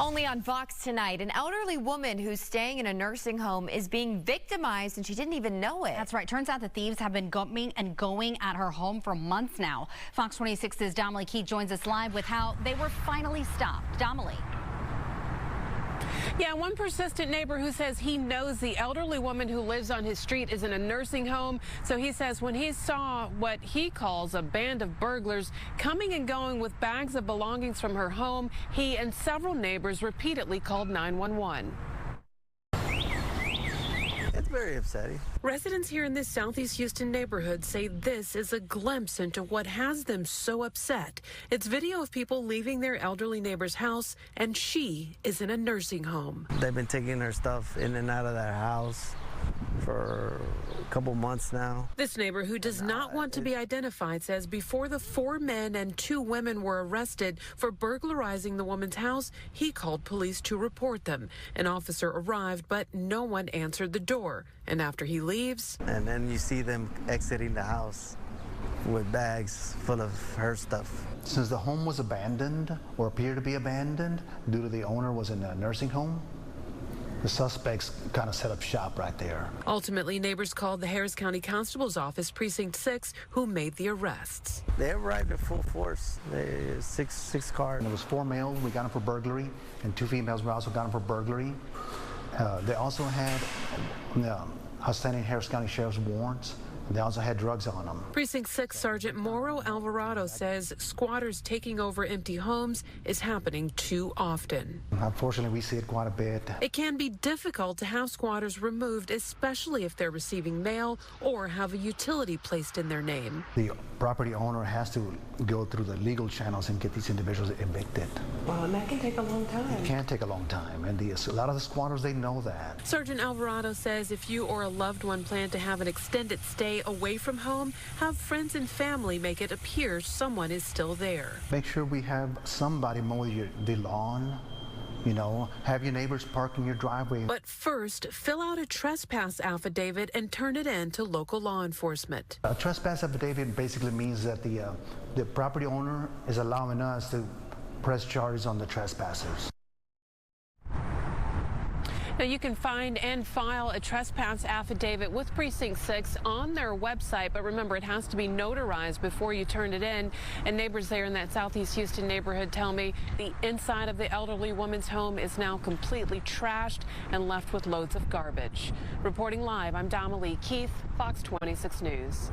Only on Vox tonight, an elderly woman who's staying in a nursing home is being victimized and she didn't even know it. That's right. Turns out the thieves have been coming and going at her home for months now. Fox 26's Damali Keith joins us live with how they were finally stopped. Damali. Yeah, one persistent neighbor who says he knows the elderly woman who lives on his street is in a nursing home. So he says when he saw what he calls a band of burglars coming and going with bags of belongings from her home, he and several neighbors repeatedly called 911. It's very upsetting. Residents here in this Southeast Houston neighborhood say this is a glimpse into what has them so upset. It's video of people leaving their elderly neighbor's house, and she is in a nursing home. They've been taking her stuff in and out of their house for a couple months now. This neighbor, who does not want to be identified, says before the 4 men and 2 women were arrested for burglarizing the woman's house, he called police to report them. An officer arrived, but no one answered the door. And after he leaves, and then you see them exiting the house with bags full of her stuff. Since the home was abandoned or appeared to be abandoned due to the owner was in a nursing home, the suspects kind of set up shop right there. Ultimately, neighbors called the Harris County Constable's Office, Precinct 6, who made the arrests. They arrived at full force. Six cars. And there was 4 males, we got them for burglary, and 2 females, we also got them for burglary. They also had outstanding Harris County Sheriff's warrants. They also had drugs on them. Precinct 6 Sergeant Mauro Alvarado says squatters taking over empty homes is happening too often. Unfortunately, we see it quite a bit. It can be difficult to have squatters removed, especially if they're receiving mail or have a utility placed in their name. The property owner has to go through the legal channels and get these individuals evicted. Well, and that can take a long time. It can take a long time, and a lot of the squatters, they know that. Sergeant Alvarado says if you or a loved one plan to have an extended stay away from home, have friends and family make it appear someone is still there. Make sure we have somebody mow the lawn. You know, have your neighbors park in your driveway. But first, fill out a trespass affidavit and turn it in to local law enforcement. A trespass affidavit basically means that the property owner is allowing us to press charges on the trespassers. Now, you can find and file a trespass affidavit with Precinct 6 on their website, but remember, it has to be notarized before you turn it in. And neighbors there in that Southeast Houston neighborhood tell me the inside of the elderly woman's home is now completely trashed and left with loads of garbage. Reporting live, I'm Damali Keith, Fox 26 News.